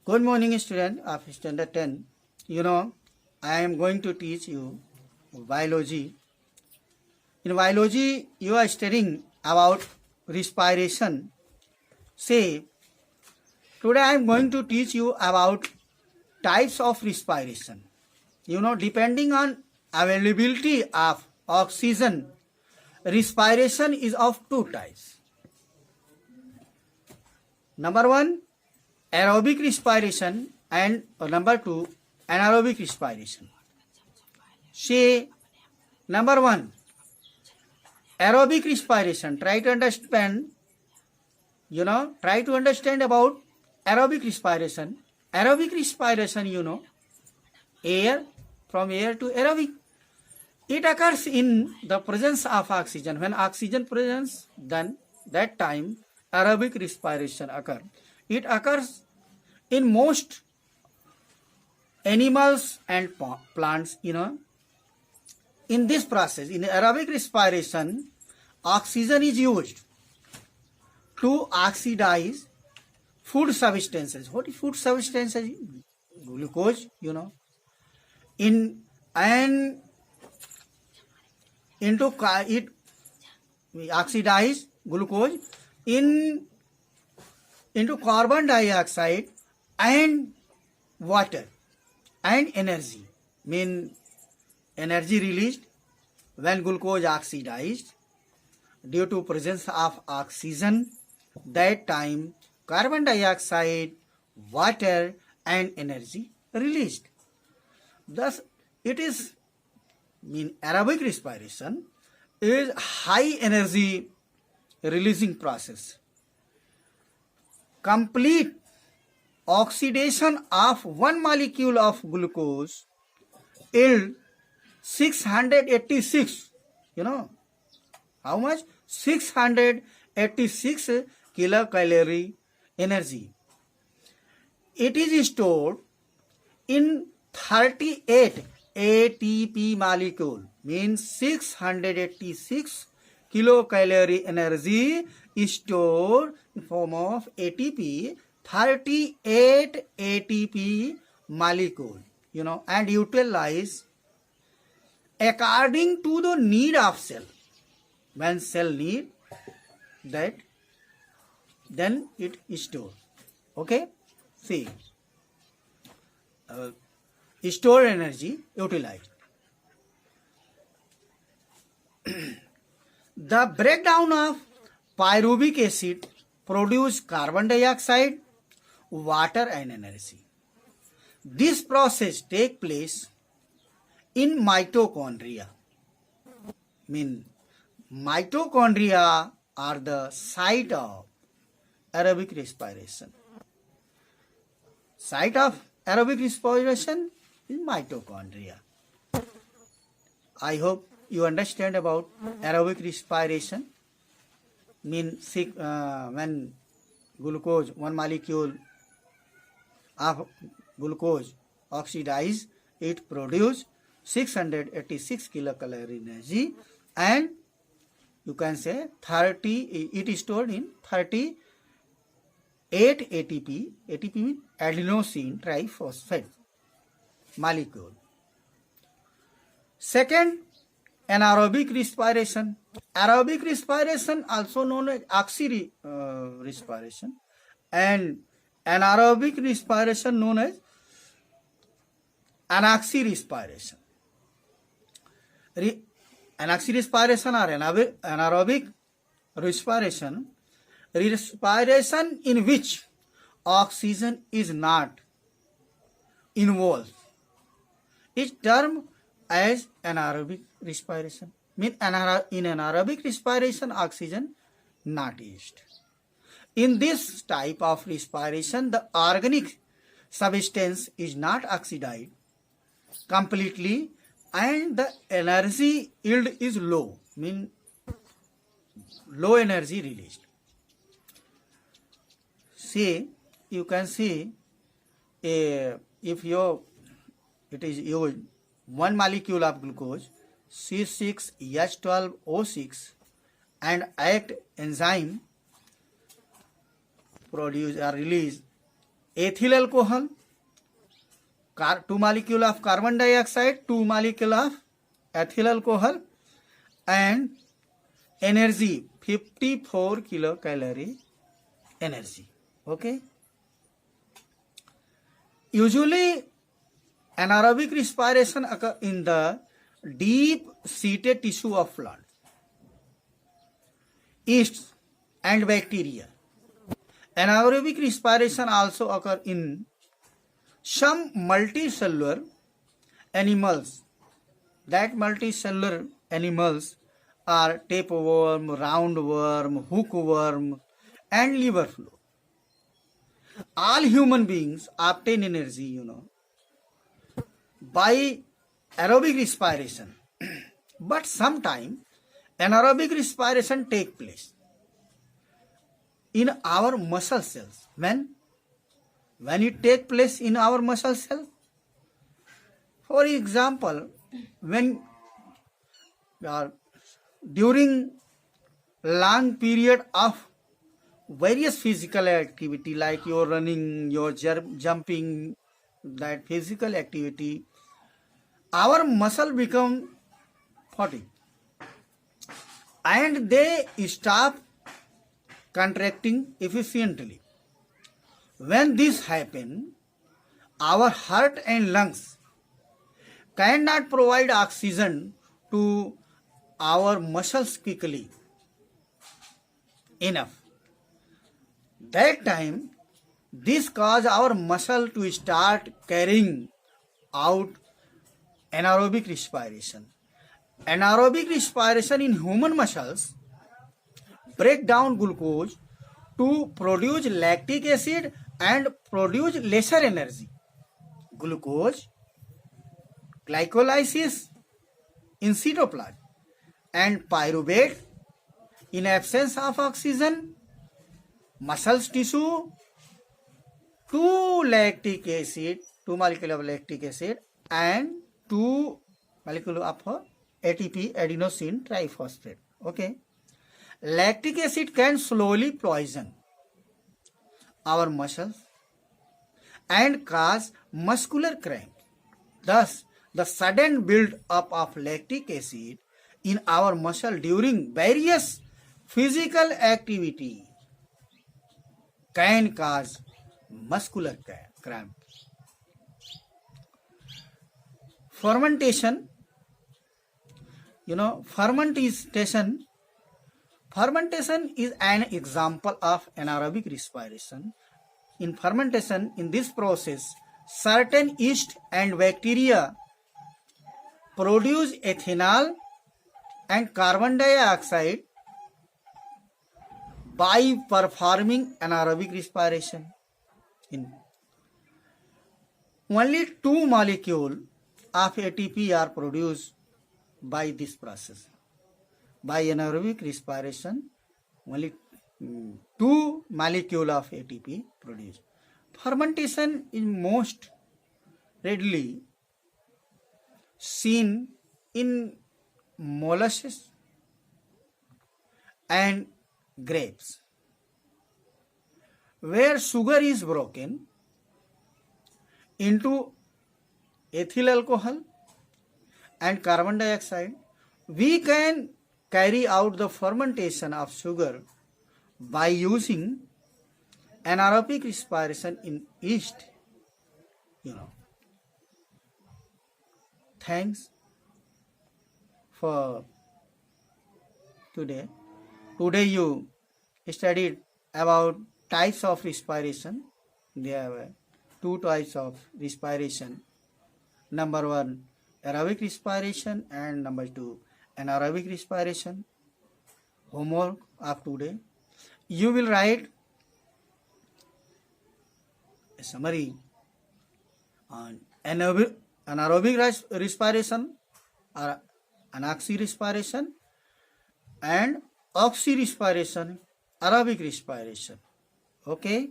Good morning, student of standard 10. I am going to teach you biology. In biology, you are studying about respiration. Say, today I am going to teach you about types of respiration. Depending on availability of oxygen, respiration is of two types. Number one, aerobic respiration, and number two, anaerobic respiration. Say, number one, aerobic respiration. Try to understand about aerobic respiration. Aerobic respiration, air, from air to aerobic. It occurs in the presence of oxygen. When oxygen presence, then that time aerobic respiration occurs. It occurs in most animals and plants. In this process, in aerobic respiration, oxygen is used to oxidize food substances. What is food substances? Glucose, In and into it, we oxidize glucose into carbon dioxide and water and energy. Energy released when glucose oxidized due to presence of oxygen. That time carbon dioxide, water and energy released. Thus it is aerobic respiration is high energy releasing process. Complete oxidation of one molecule of glucose yield 686. How much? 686 kilocalorie energy. It is stored in 38 ATP molecule. 686 kilocalorie energy is stored in form of ATP, 38 ATP molecule, and utilized according to the need of cell. When cell need that, then it is stored. Okay? See, stored energy utilized. The breakdown of pyruvic acid produce carbon dioxide, water and energy. This process take place in mitochondria. Mitochondria are the site of aerobic respiration. Site of aerobic respiration is mitochondria. I hope you understand about aerobic respiration. When glucose, one molecule of glucose oxidize, it produce 686 kilocalorie energy, and you can say it is stored in 38 ATP. ATP means adenosine triphosphate molecule. Second, anaerobic respiration. Aerobic respiration, also known as oxy respiration, and anaerobic respiration known as anaxy respiration. Anaxy respiration or anaerobic respiration in which oxygen is not involved is termed as anaerobic respiration. In anaerobic respiration, oxygen not used. In this type of respiration, the organic substance is not oxidized completely and the energy yield is low, low energy released. See, you can see if it is used one molecule of glucose C6H12O6 and act enzyme produce or release ethyl alcohol, 2 molecule of carbon dioxide, 2 molecule of ethyl alcohol, and energy 54 kilocalorie energy. Okay. Usually anaerobic respiration occurs in the deep seated tissue of plant, yeasts and bacteria. Anaerobic respiration also occurs in some multicellular animals. That multicellular animals are tapeworm, roundworm, hookworm, and liver flu. All human beings obtain energy, by aerobic respiration. But sometimes anaerobic respiration takes place in our muscle cells. When it takes place in our muscle cells, for example, when during long period of various physical activity, like your running, your jumping, that physical activity, our muscle become fatigued and they stop contracting efficiently. When this happens, our heart and lungs cannot provide oxygen to our muscles quickly enough. That time, this causes our muscle to start carrying out anaerobic respiration. Anaerobic respiration in human muscles break down glucose to produce lactic acid and produce lesser energy. Glucose, glycolysis in cytoplasm, and pyruvate in absence of oxygen, muscles tissue, 2 lactic acid, 2 molecule of lactic acid and 2 molecule of ATP, adenosine triphosphate. Okay. Lactic acid can slowly poison our muscles and cause muscular cramp. Thus, the sudden build up of lactic acid in our muscle during various physical activity can cause muscular cramp. Fermentation, fermentation is an example of anaerobic respiration. In fermentation, in this process, certain yeast and bacteria produce ethanol and carbon dioxide by performing anaerobic respiration. Only 2 molecules of ATP are produced by this process. By anaerobic respiration, only 2 molecules of ATP produced. Fermentation is most readily seen in molasses and grapes, where sugar is broken into ethyl alcohol and carbon dioxide. We can carry out the fermentation of sugar by using anaerobic respiration in yeast. Thanks for today. Today you studied about types of respiration. There are 2 types of respiration. Number 1, aerobic respiration, and number 2, anaerobic respiration. Homework of today. You will write a summary on anaerobic respiration or anaxic respiration and oxy respiration, aerobic respiration. Okay.